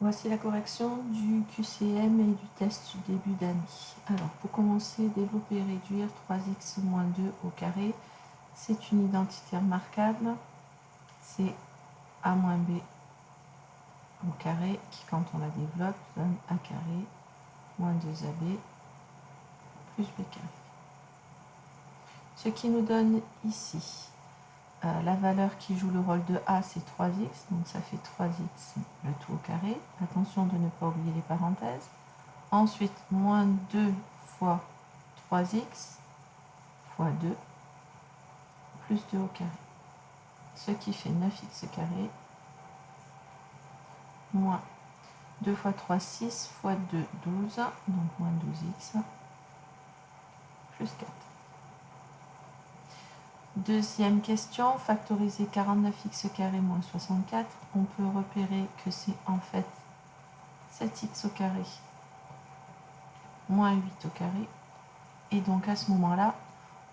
Voici la correction du QCM et du test du début d'année. Alors, pour commencer, développer et réduire 3x moins 2 au carré. C'est une identité remarquable. C'est a moins b au carré qui, quand on la développe, donne a carré moins 2ab plus b carré. Ce qui nous donne ici la valeur qui joue le rôle de a, c'est 3x, donc ça fait 3x le tout au carré. Attention de ne pas oublier les parenthèses. Ensuite, moins 2 fois 3x fois 2 plus 2 au carré. Ce qui fait 9x carré moins 2 fois 3, 6 fois 2, 12, donc moins 12x plus 4. Deuxième question, factoriser 49x carré moins 64. On peut repérer que c'est en fait 7x au carré moins 8 au carré. Et donc à ce moment-là,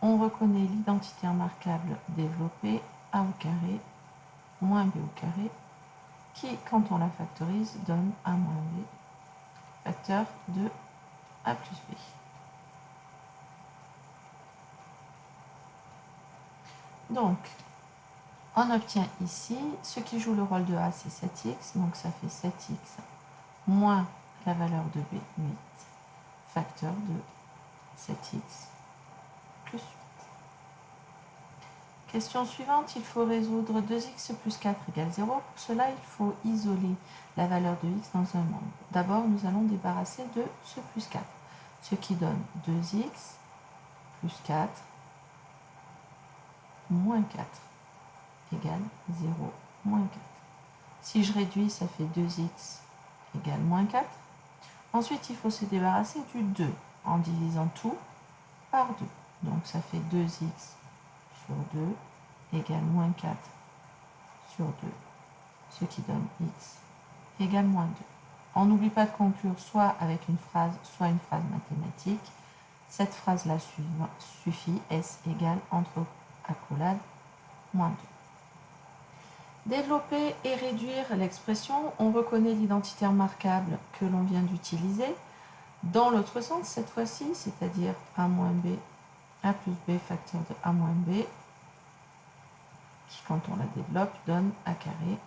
on reconnaît l'identité remarquable développée a au carré moins b au carré, qui, quand on la factorise, donne a moins b, facteur de a plus b. Donc, on obtient ici, ce qui joue le rôle de a, c'est 7x, donc ça fait 7x moins la valeur de b, 8, facteur de 7x plus 8. Question suivante, il faut résoudre 2x plus 4 égale 0. Pour cela, il faut isoler la valeur de x dans un membre. D'abord, nous allons débarrasser de ce plus 4, ce qui donne 2x plus 4 moins 4 égale 0 moins 4. Si je réduis, ça fait 2x égale moins 4. Ensuite, il faut se débarrasser du 2 en divisant tout par 2. Donc, ça fait 2x sur 2 égale moins 4 sur 2, ce qui donne x égale moins 2. On n'oublie pas de conclure soit avec une phrase, soit une phrase mathématique. Cette phrase-là suffit, s égale entre accolades moins 2. Développer et réduire l'expression, on reconnaît l'identité remarquable que l'on vient d'utiliser dans l'autre sens cette fois-ci, c'est-à-dire a moins b, a plus b facteur de a moins b, qui quand on la développe donne a carré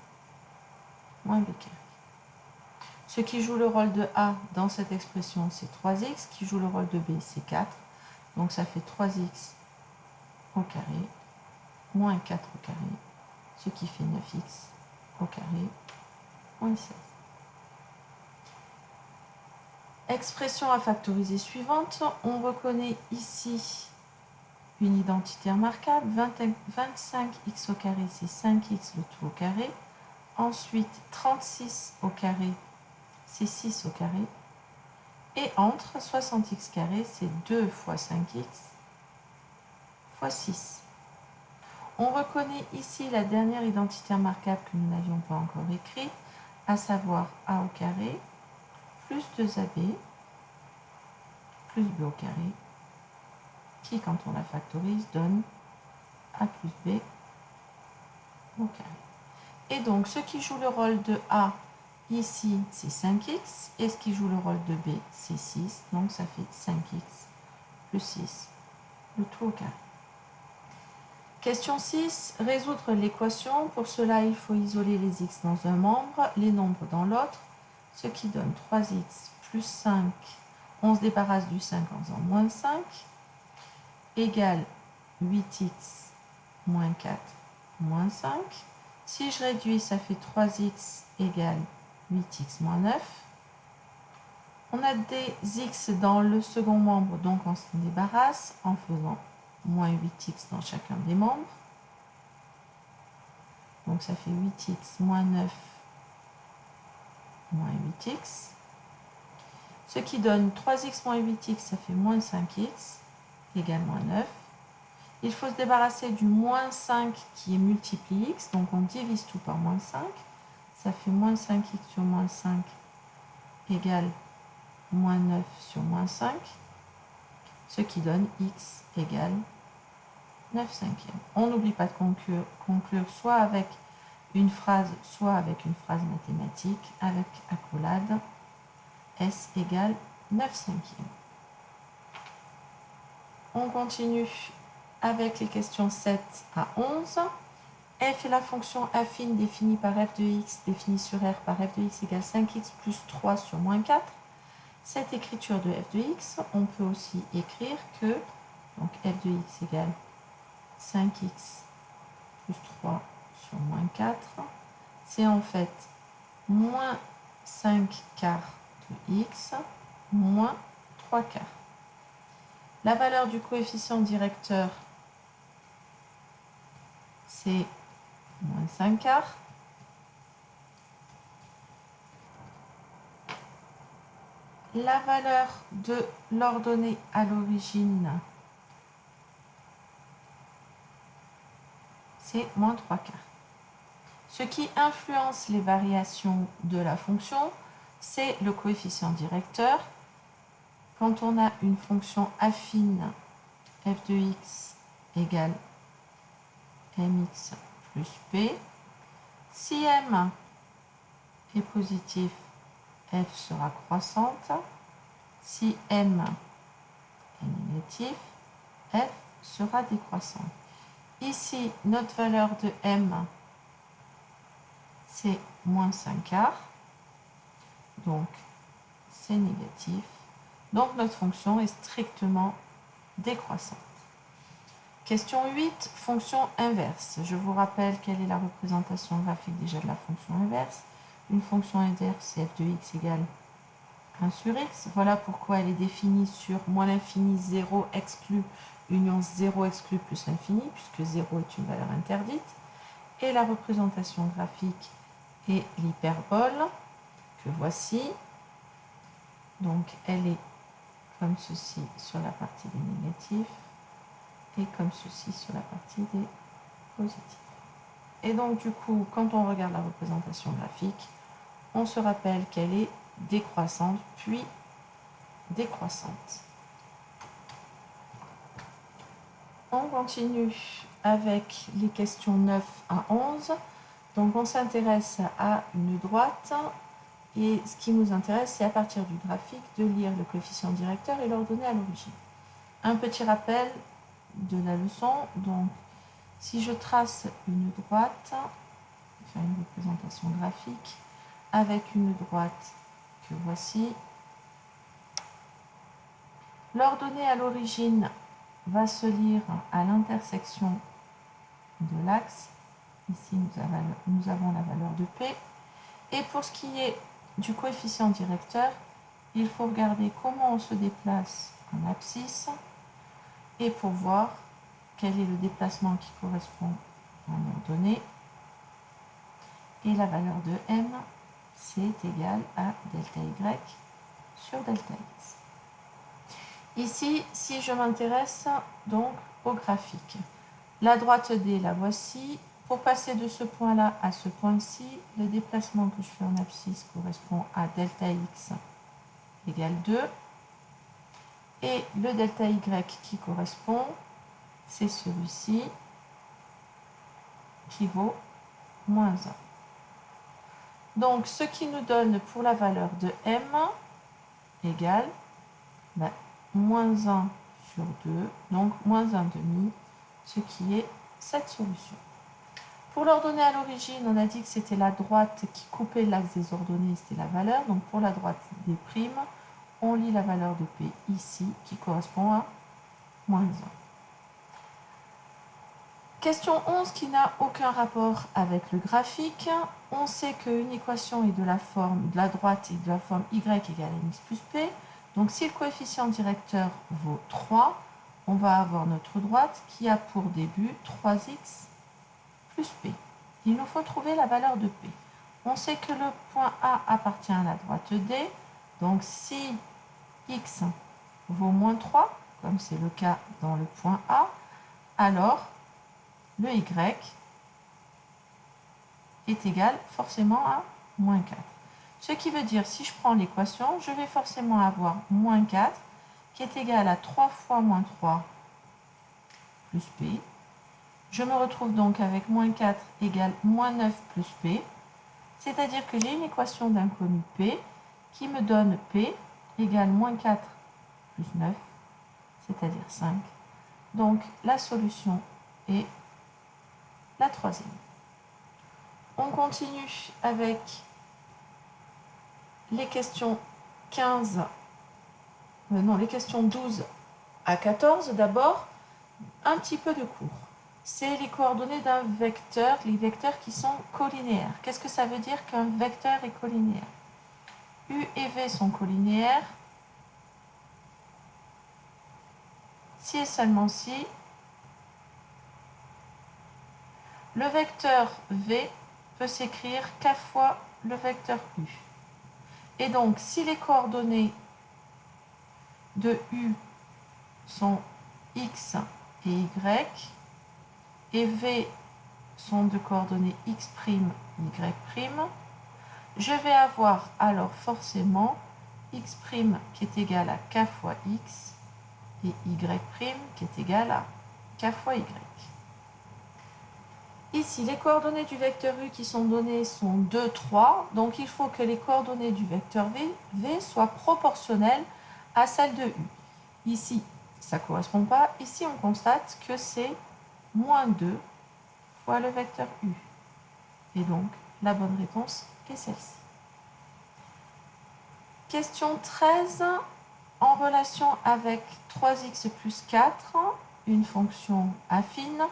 moins b carré. Ce qui joue le rôle de a dans cette expression, c'est 3x, qui joue le rôle de b, c'est 4, donc ça fait 3x au carré moins 4 au carré, ce qui fait 9x au carré moins 16. Expression à factoriser suivante, on reconnaît ici une identité remarquable, 25x au carré, c'est 5x le tout au carré. Ensuite, 36 au carré, c'est 6 au carré. Et entre 60x carré, c'est 2 fois 5x fois 6. On reconnaît ici la dernière identité remarquable que nous n'avions pas encore écrite, à savoir a au carré plus 2ab plus b au carré, qui, quand on la factorise, donne a plus b au carré. Et donc, ce qui joue le rôle de a ici, c'est 5x, et ce qui joue le rôle de b, c'est 6, donc ça fait 5x plus 6, le tout au carré. Question 6, résoudre l'équation. Pour cela, il faut isoler les x dans un membre, les nombres dans l'autre, ce qui donne 3x plus 5, on se débarrasse du 5 en faisant moins 5, égale 8x moins 4 moins 5. Si je réduis, ça fait 3x égale 8x moins 9. On a des x dans le second membre, donc on s'en débarrasse en faisant moins 8x dans chacun des membres. Donc ça fait 8x moins 9 moins 8x. Ce qui donne 3x moins 8x, ça fait moins 5x égale moins 9. Il faut se débarrasser du moins 5 qui est multiplie x, donc on divise tout par moins 5. Ça fait moins 5x sur moins 5 égale moins 9 sur moins 5, ce qui donne x égale 9 cinquièmes. On n'oublie pas de conclure soit avec une phrase soit avec une phrase mathématique avec accolade S égale 9/5. On continue avec les questions 7 à 11. F est la fonction affine définie par f de x définie sur R par f de x égale 5x plus 3 sur moins 4. Cette écriture de f de x, on peut aussi écrire que donc f de x égale 5x plus 3 sur moins 4. C'est en fait moins 5 quarts de x moins 3 quarts. La valeur du coefficient directeur, c'est moins 5 quarts. La valeur de l'ordonnée à l'origine, c'est moins 3 quarts. Ce qui influence les variations de la fonction, c'est le coefficient directeur. Quand on a une fonction affine f de x égale mx plus p, si m est positif, f sera croissante. Si m est négatif, f sera décroissante. Ici, notre valeur de m, c'est moins 5 quarts. Donc, c'est négatif. Donc, notre fonction est strictement décroissante. Question 8, fonction inverse. Je vous rappelle quelle est la représentation graphique déjà de la fonction inverse. Une fonction inverse, c'est f de x égale 1 sur x. Voilà pourquoi elle est définie sur moins l'infini 0 exclu union 0 exclu plus l'infini, puisque 0 est une valeur interdite. Et la représentation graphique est l'hyperbole, que voici. Donc elle est comme ceci sur la partie des négatifs et comme ceci sur la partie des positifs. Et donc du coup, quand on regarde la représentation graphique, on se rappelle qu'elle est décroissante puis décroissante. On continue avec les questions 9 à 11. Donc on s'intéresse à une droite et ce qui nous intéresse, c'est à partir du graphique de lire le coefficient directeur et l'ordonnée à l'origine. Un petit rappel de la leçon. Donc si je trace une droite, faire une représentation graphique avec une droite que voici, l'ordonnée à l'origine va se lire à l'intersection de l'axe. Ici, nous avons la valeur de P. Et pour ce qui est du coefficient directeur, il faut regarder comment on se déplace en abscisse et pour voir quel est le déplacement qui correspond en ordonnée. Et la valeur de M, c'est égal à delta Y sur delta X. Ici, si je m'intéresse donc au graphique, la droite D, la voici. Pour passer de ce point-là à ce point-ci, le déplacement que je fais en abscisse correspond à delta X égale 2. Et le delta Y qui correspond, c'est celui-ci qui vaut moins 1. Donc, ce qui nous donne pour la valeur de M égale moins 1 sur 2, donc moins 1,5, ce qui est cette solution. Pour l'ordonnée à l'origine, on a dit que c'était la droite qui coupait l'axe des ordonnées, c'était la valeur. Donc pour la droite des primes, on lit la valeur de P ici, qui correspond à moins 1. Question 11 qui n'a aucun rapport avec le graphique. On sait qu'une équation est de la forme de la droite et de la forme y égale mx plus p. Donc si le coefficient directeur vaut 3, on va avoir notre droite qui a pour début 3x plus p. Il nous faut trouver la valeur de p. On sait que le point A appartient à la droite D. Donc si x vaut moins 3, comme c'est le cas dans le point A, alors le y est égal forcément à moins 4. Ce qui veut dire, si je prends l'équation, je vais forcément avoir moins 4 qui est égal à 3 fois moins 3 plus p. Je me retrouve donc avec moins 4 égale moins 9 plus P, c'est-à-dire que j'ai une équation d'inconnu P qui me donne P égale moins 4 plus 9, c'est-à-dire 5. Donc la solution est la troisième. On continue avec les questions 15, les questions 12 à 14 d'abord, un petit peu de cours. C'est les coordonnées d'un vecteur, les vecteurs qui sont collinéaires. Qu'est-ce que ça veut dire qu'un vecteur est collinéaire? U et V sont collinéaires si et seulement si le vecteur V peut s'écrire k fois le vecteur U. Et donc, si les coordonnées de U sont x et y, et V sont de coordonnées x', y', je vais avoir alors forcément x' qui est égal à k fois x et y' qui est égal à k fois y. Ici, les coordonnées du vecteur U qui sont données sont 2, 3. Donc, il faut que les coordonnées du vecteur V soient proportionnelles à celles de U. Ici, ça ne correspond pas. Ici, on constate que c'est moins 2 fois le vecteur U. Et donc, la bonne réponse est celle-ci. Question 13. En relation avec 3x plus 4, une fonction affine.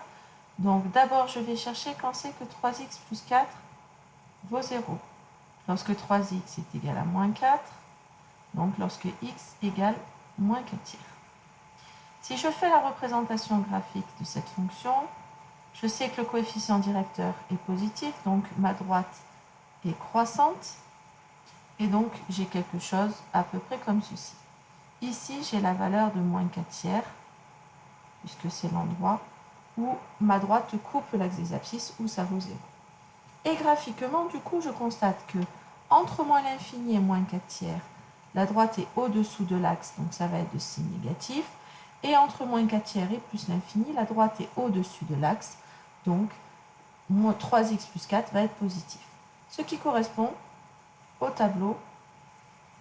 Donc, d'abord, je vais chercher quand c'est que 3x plus 4 vaut 0. Lorsque 3x est égal à moins 4, donc lorsque x égale moins 4 tiers. Si je fais la représentation graphique de cette fonction, je sais que le coefficient directeur est positif, donc ma droite est croissante, et donc j'ai quelque chose à peu près comme ceci. Ici, j'ai la valeur de moins 4 tiers, puisque c'est l'endroit où ma droite coupe l'axe des abscisses, où ça vaut 0. Et graphiquement, du coup, je constate que entre moins l'infini et moins 4 tiers, la droite est au-dessous de l'axe, donc ça va être de signe négatif. Et entre moins 4 tiers et plus l'infini, la droite est au-dessus de l'axe, donc 3x plus 4 va être positif. Ce qui correspond au tableau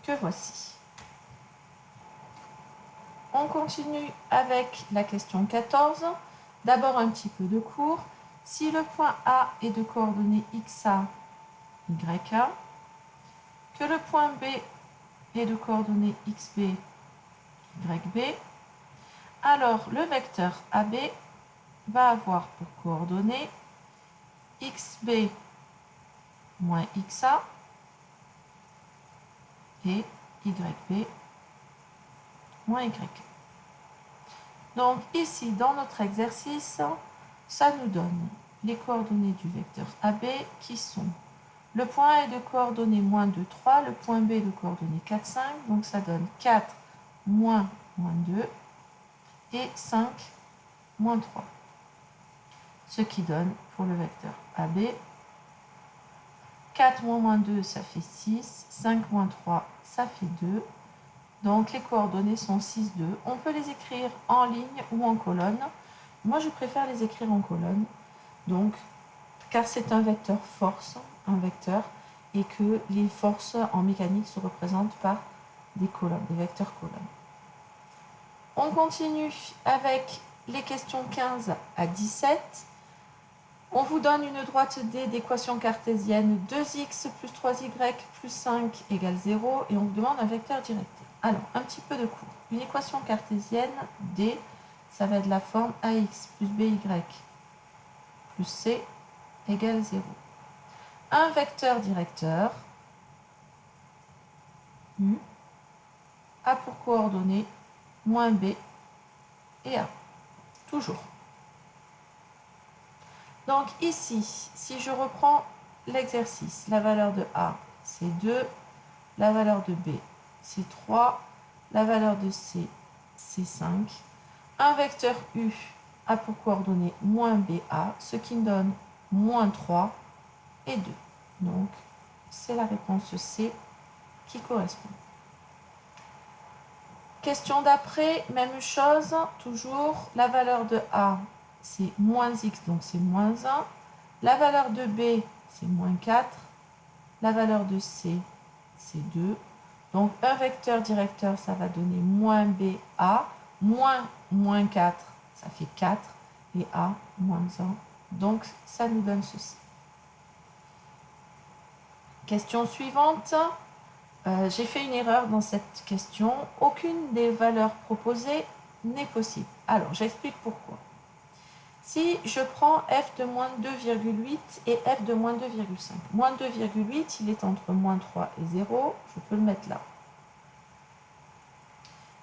que voici. On continue avec la question 14. D'abord un petit peu de cours. Si le point A est de coordonnées xa, ya, que le point B est de coordonnées xb, yb, alors le vecteur AB va avoir pour coordonnées xb moins xa et yb moins y. Donc ici, dans notre exercice, ça nous donne les coordonnées du vecteur AB qui sont le point A est de coordonnées moins 2, 3, le point B est de coordonnées 4, 5, donc ça donne 4 moins 2 et 5 moins 3. Ce qui donne pour le vecteur AB 4 moins 2, ça fait 6, 5 moins 3, ça fait 2. Donc les coordonnées sont 6, 2. On peut les écrire en ligne ou en colonne. Moi, je préfère les écrire en colonne, donc, car c'est un vecteur force, un vecteur, et que les forces en mécanique se représentent par des colonnes, des vecteurs colonnes. On continue avec les questions 15 à 17. On vous donne une droite D d'équation cartésienne 2x plus 3y plus 5 égale 0 et on vous demande un vecteur directeur. Alors, un petit peu de cours. Une équation cartésienne D, ça va être la forme ax plus by plus c égale 0. Un vecteur directeur U a pour coordonnées moins b et a. Toujours. Donc ici, si je reprends l'exercice, la valeur de A, c'est 2, la valeur de B, c'est 3, la valeur de C, c'est 5. Un vecteur U a pour coordonnées moins BA, ce qui me donne moins 3 et 2. Donc, c'est la réponse C qui correspond. Question d'après, même chose, toujours, la valeur de A, c'est moins x, donc c'est moins 1. La valeur de b, c'est moins 4. La valeur de c, c'est 2. Donc, un vecteur directeur, ça va donner moins BA, moins 4, ça fait 4, et A, moins 1. Donc, ça nous donne ceci. Question suivante. J'ai fait une erreur dans cette question. Aucune des valeurs proposées n'est possible. Alors, j'explique pourquoi. Si je prends f de moins 2,8 et f de moins 2,5. Moins 2,8, il est entre moins 3 et 0. Je peux le mettre là.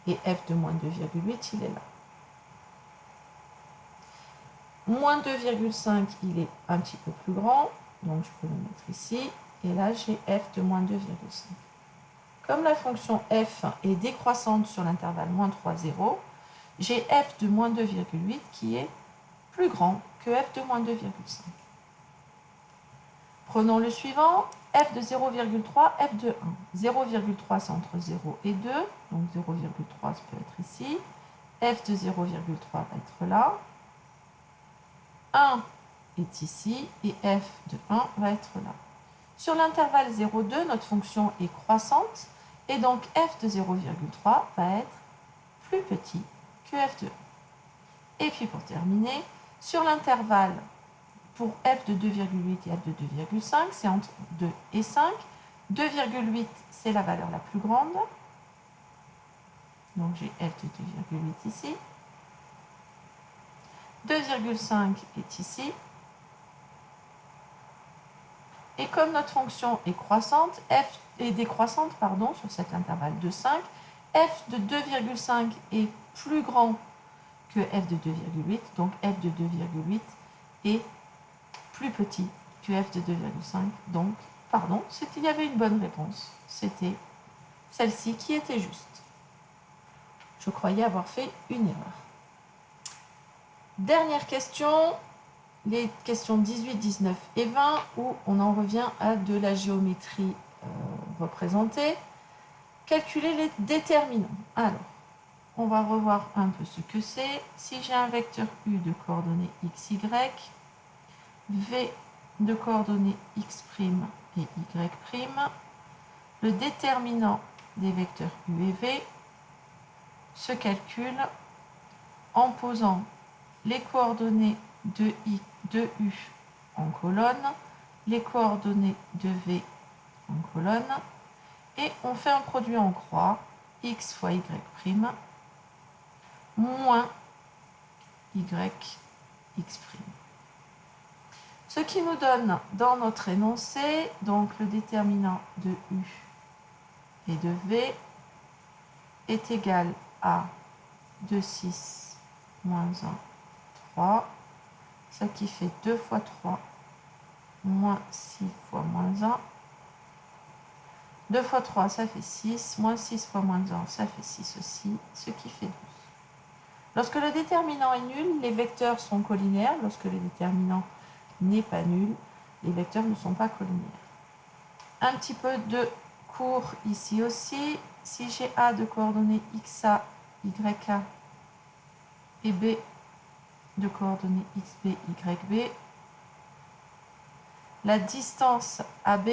Et f de moins 2,8, il est là. Moins 2,5, il est un petit peu plus grand. Donc, je peux le mettre ici. Et là, j'ai f de moins 2,5. Comme la fonction f est décroissante sur l'intervalle moins 3, 0, j'ai f de moins 2,8 qui est plus grand que f de moins 2,5. Prenons le suivant, f de 0,3, f de 1. 0,3 c'est entre 0 et 2, donc 0,3 ça peut être ici. F de 0,3 va être là. 1 est ici et f de 1 va être là. Sur l'intervalle 0,2, notre fonction est croissante et donc f de 0,3 va être plus petit que f de 1. Et puis pour terminer, sur l'intervalle pour f de 2,8 et f de 2,5, c'est entre 2 et 5. 2,8, c'est la valeur la plus grande. Donc j'ai f de 2,8 ici. 2,5 est ici. Et comme notre fonction est croissante, f est décroissante, pardon, sur cet intervalle de 5, f de 2,5 est plus grand que f de 2,8, donc f de 2,8 est plus petit que f de 2,5. Donc, pardon, il y avait une bonne réponse. C'était celle-ci qui était juste. Je croyais avoir fait une erreur. Dernière question, les questions 18, 19 et 20, où on en revient à de la géométrie représentée. Calculer les déterminants. Alors, on va revoir un peu ce que c'est. Si j'ai un vecteur U de coordonnées x, y, V de coordonnées x' et y', le déterminant des vecteurs U et V se calcule en posant les coordonnées de U en colonne, les coordonnées de V en colonne, et on fait un produit en croix, x fois y' moins y x'. Ce qui nous donne dans notre énoncé, donc le déterminant de U et de V est égal à 2, 6, moins 1, 3, ce qui fait 2 fois 3, moins 6 fois moins 1. 2 fois 3, ça fait 6, moins 6 fois moins 1, ça fait 6 aussi, ce qui fait 12. Lorsque le déterminant est nul, les vecteurs sont collinaires. Lorsque le déterminant n'est pas nul, les vecteurs ne sont pas collinaires. Un petit peu de cours ici aussi. Si j'ai A de coordonnées XA, YA et B de coordonnées XB, YB, la distance AB,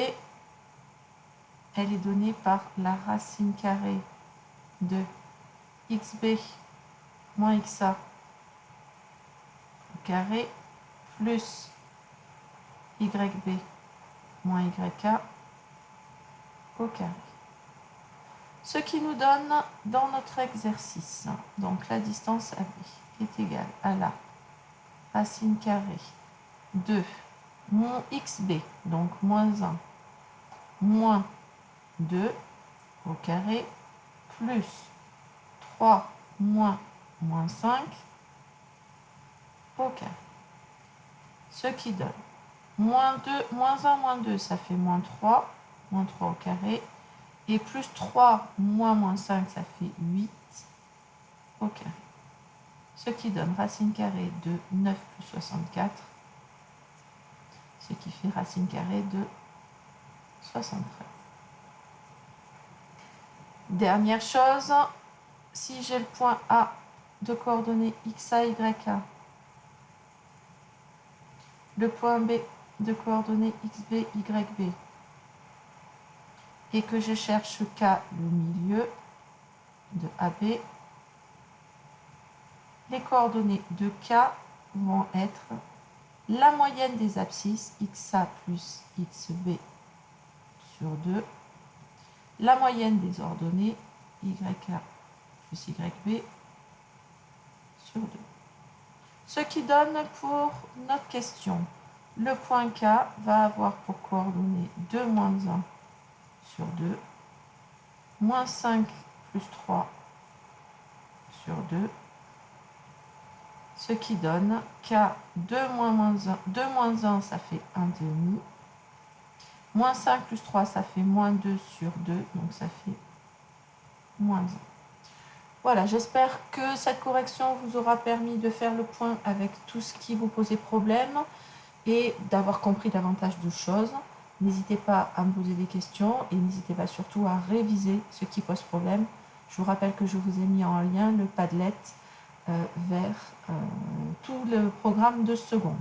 elle est donnée par la racine carrée de XB moins XA au carré plus YB moins YA au carré. Ce qui nous donne dans notre exercice, donc la distance AB est égale à la racine carrée de mon XB, donc moins 1, moins 2 au carré, plus 3 moins 5 au carré. Ce qui donne moins 1 moins 2, ça fait moins 3 au carré, et plus 3 moins 5, ça fait 8 au carré. Ce qui donne racine carrée de 9 plus 64, ce qui fait racine carrée de 73. Dernière chose, si j'ai le point A de coordonnées XA, YA, le point B de coordonnées XB, YB, et que je cherche K, le milieu de AB, les coordonnées de K vont être la moyenne des abscisses XA plus XB sur 2, la moyenne des ordonnées YA plus YB sur 2. Ce qui donne pour notre question, le point K va avoir pour coordonnées 2 moins 1 sur 2, moins 5 plus 3 sur 2, ce qui donne K 2 moins 1, ça fait 1 demi, moins 5 plus 3, ça fait moins 2 sur 2, donc ça fait moins 1. Voilà, j'espère que cette correction vous aura permis de faire le point avec tout ce qui vous posait problème et d'avoir compris davantage de choses. N'hésitez pas à me poser des questions et n'hésitez pas surtout à réviser ce qui pose problème. Je vous rappelle que je vous ai mis en lien le Padlet vers tout le programme de seconde.